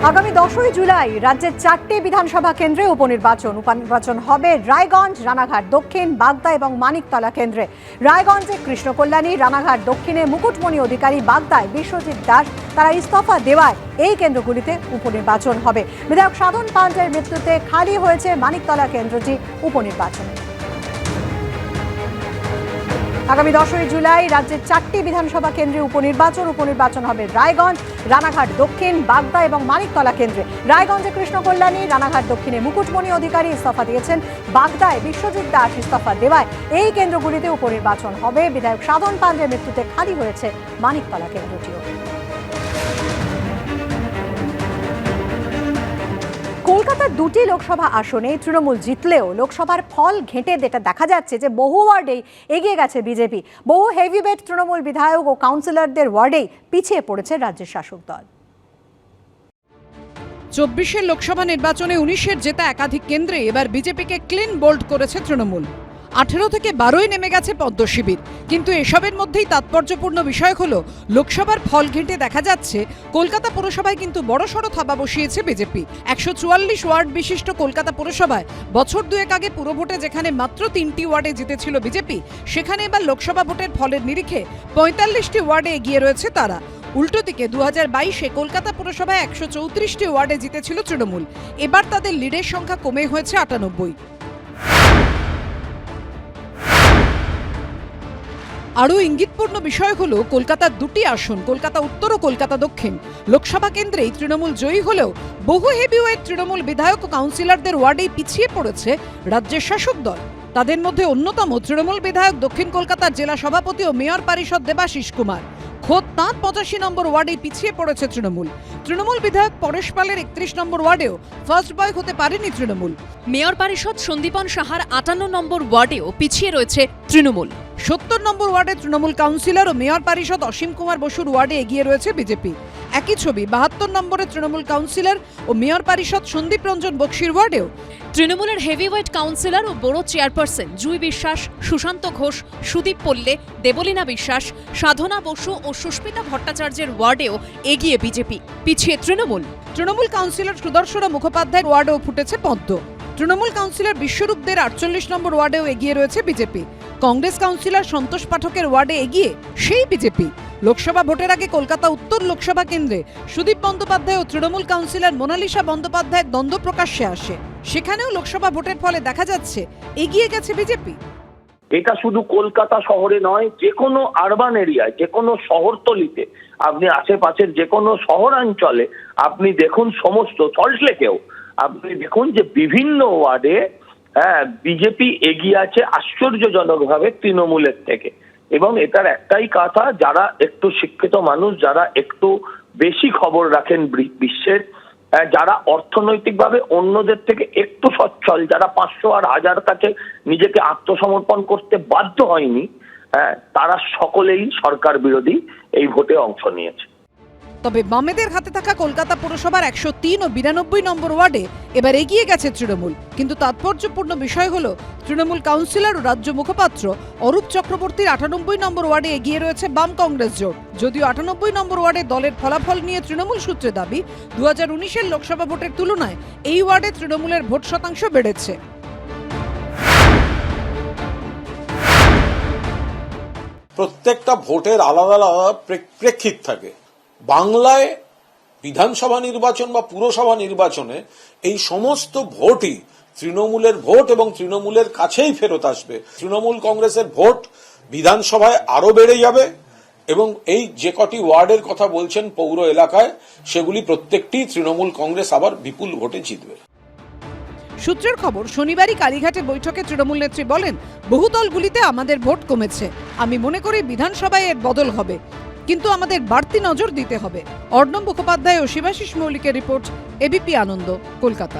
আগামী 10ই জুলাই রাজ্যের 4টে বিধানসভা কেন্দ্রে উপনির্বাচন হবে রায়গঞ্জ, রানাঘাট দক্ষিণ, বাগদা এবং মানিকতলা কেন্দ্রে। রায়গঞ্জে কৃষ্ণকল্যাণী, রানাঘাট দক্ষিণে মুকুটমণি অধিকারী, বাগদায় বিশ্বজিৎ দাস তারা ইস্তফা দেওয়ায় এই কেন্দ্রগুলিতে উপনির্বাচন হবে। বিধায়ক সাধন পান্ডের মৃত্যুতে খালি হয়েছে মানিকতলা কেন্দ্রটি উপনির্বাচনে। আগামী 10ই জুলাই রাজ্যের 4টি বিধানসভা কেন্দ্রে উপনির্বাচন হবে রায়গঞ্জ, রানাঘাট দক্ষিণ, বাগদা এবং মানিকতলা কেন্দ্রে। রায়গঞ্জে কৃষ্ণকল্যাণী, রানাঘাট দক্ষিণে মুকুটমণি অধিকারী ইস্তফা দিয়েছেন, বাগদায় বিশ্বজিৎ দাস ইস্তফা দেওয়ায় এই কেন্দ্রগুলিতে উপনির্বাচন হবে। বিধায়ক সাধন পান্ডের মৃত্যুতে খালি হয়েছে মানিকতলা কেন্দ্রটিও। কলকাতার 2টি লোকসভা আসনে তৃণমূল জিতলেও লোকসভার ফল ঘেঁটে দেখা যাচ্ছে যে বহু ওয়ার্ডেই এগিয়ে গেছে বিজেপি। বহু হেভিওয়েট তৃণমূল বিধায়ক ও কাউন্সিলরদের ওয়ার্ডেই পিছিয়ে পড়েছে রাজ্যের শাসক দল। 24-এর লোকসভা নির্বাচনে 19-এর জেতা একাধিক কেন্দ্রে এবার বিজেপিকে ক্লিন বোল্ড করেছে তৃণমূল। 18 থেকে 12ই নেমে গেছে পদ্ম শিবির। কিন্তু এসবের মধ্যেই তাৎপর্যপূর্ণ বিষয় হলো লোকসভার ফল ঘেঁটে দেখা যাচ্ছে কলকাতা পুরসভায় কিন্তু বড়সড় থাবা বসিয়েছে বিজেপি। 144 ওয়ার্ড বিশিষ্ট কলকাতা পুরসভায় বছর দুয়েক আগে পুরভোটে যেখানে মাত্র 3টি ওয়ার্ডে জিতেছিল বিজেপি, সেখানে এবার লোকসভা ভোটের ফলের নিরিখে 45টি ওয়ার্ডে এগিয়ে রয়েছে তারা। উল্টো দিকে 2022-এ কলকাতা পুরসভায় 134টি ওয়ার্ডে জিতেছিল তৃণমূল। এবার তাদের লিডের সংখ্যা কমে হয়েছে 98। আরও ইঙ্গিতপূর্ণ বিষয় হলো কলকাতার 2টি আসন, কলকাতা উত্তর ও কলকাতা দক্ষিণ লোকসভা কেন্দ্রেই তৃণমূল জয়ী হলেও বহু হেভিওয়েট তৃণমূল বিধায়ক ও কাউন্সিলরদের ওয়ার্ডেই পিছিয়ে পড়েছে রাজ্যের শাসক দল। তাদের মধ্যে অন্যতম তৃণমূল বিধায়ক দক্ষিণ কলকাতার জেলা সভাপতি ও মেয়র পরিষদ দেবাশিস কুমার। খোদ তাঁর 85 নম্বর ওয়ার্ডেই পিছিয়ে পড়েছে তৃণমূল বিধায়ক পরেশ পালের 31 নম্বর ওয়ার্ডেও ফার্স্ট বয় হতে পারেনি তৃণমূল। মেয়র পরিষদ সন্দীপন সাহার 58 নম্বর ওয়ার্ডেও পিছিয়ে রয়েছে তৃণমূল। 70 নম্বর ওয়ার্ডে তৃণমূল কাউন্সিলর ও মেয়র পরিষদ অসীম কুমার বসুর ওয়ার্ডে এগিয়ে রয়েছে বিজেপি। একই ছবি 72 নম্বরে তৃণমূল কাউন্সিলর ও মেয়র পরিষদ সন্দীপ রঞ্জন বক্সির ওয়ার্ডেও। তৃণমূলের হেভিওয়েট কাউন্সিলর ও বড় চেয়ারপারসন জুই বিশ্বাস, সুশান্ত ঘোষ, সুদীপ পল্লে, দেবলীনা বিশ্বাস, সাধনা বসু ও সুস্মিতা ভট্টাচার্যের ওয়ার্ডেও এগিয়ে বিজেপি, পিছিয়ে তৃণমূল কাউন্সিলর সুদর্শন মুখোপাধ্যায়ের ওয়ার্ডেও ফুটেছে পদ্ম। তৃণমূল কাউন্সিলর বিশ্বরূপদের 48 নম্বর ওয়ার্ডেও এগিয়ে রয়েছে বিজেপি। কংগ্রেস কাউন্সিলর সন্তোষ পাঠকের ওয়ার্ডে এগিয়ে সেই বিজেপি। লোকসভা ভোটের আগে কলকাতা উত্তর লোকসভা কেন্দ্রে সুদীপ বন্দ্যোপাধ্যায় ও তৃণমূল কাউন্সিলর মোনালিসা বন্দ্যোপাধ্যায়ের দ্বন্দ্ব প্রকাশ্যে আসে। সেখানেও লোকসভা ভোটের ফলে দেখা যাচ্ছে এগিয়ে গেছে বিজেপি। এটা শুধু কলকাতা শহরে নয়, যে কোনো আরবান এরিয়ায়, যে কোনো শহরতলিতে, আপনি আশেপাশের যে কোনো শহরাঞ্চলে আপনি দেখুন, সমস্ত সল্টলেকেও আপনি দেখুন যে বিভিন্ন ওয়ার্ডে বিজেপি এগিয়ে আছে আশ্চর্যজনকভাবে তৃণমূলের থেকে। এবং এটার একটাই কথা, যারা একটু শিক্ষিত মানুষ, যারা একটু বেশি খবর রাখেন বিশ্বের, যারা অর্থনৈতিকভাবে অন্যদের থেকে একটু সচ্ছল, যারা 500 আর 1000 কাছে নিজেকে আত্মসমর্পণ করতে বাধ্য হয়নি, তারা সকলেই সরকার বিরোধী এই ভোটে অংশ নিয়েছে। তবে বামেদের হাতে থাকা কলকাতা পুরসভার 103 ও 92 নম্বর ওয়ার্ডে এবার এগিয়ে গেছে তৃণমূল। কিন্তু তাৎপর্যপূর্ণ বিষয় হলো তৃণমূল কাউন্সিলর ও রাজ্য মুখপাত্র অরূপ চক্রবর্তীর 98 নম্বর ওয়ার্ডে এগিয়ে রয়েছে বাম কংগ্রেস জোট। যদিও 98 নম্বর ওয়ার্ডে দলের ফলাফল নিয়ে তৃণমূল সূত্রে দাবি 2019-এর লোকসভা ভোটের তুলনায় এই ওয়ার্ডে তৃণমূলের ভোট শতাংশ বেড়েছে। প্রত্যেকটা ভোটের আলাদা আলাদা প্রেক্ষিত থাকে। বাংলায় বিধানসভা নির্বাচন বা পুরসভা নির্বাচনে এই সমস্ত ভোটই তৃণমূলের ভোট এবং তৃণমূলের কাছেই ফেরত আসবে। তৃণমূল কংগ্রেসের ভোট বিধানসভায় আরো বেড়ে যাবে এবং এই যে কটি ওয়ার্ডের কথা বলছেন পৌর এলাকায়, সেগুলি প্রত্যেকটি তৃণমূল কংগ্রেস আবার বিপুল ভোটে জিতবে। সূত্রের খবর, শনিবারই কালীঘাটে বৈঠকে তৃণমূল নেত্রী বলেন, বহু দলগুলিতে আমাদের ভোট কমেছে। আমি মনে করি বিধানসভায় এর বদল হবে, কিন্তু আমাদের বাড়তি নজর দিতে হবে। অর্ণব মুখোপাধ্যায় ও শিবাশিস মৌলিকের রিপোর্ট, এবিপি আনন্দ, কলকাতা।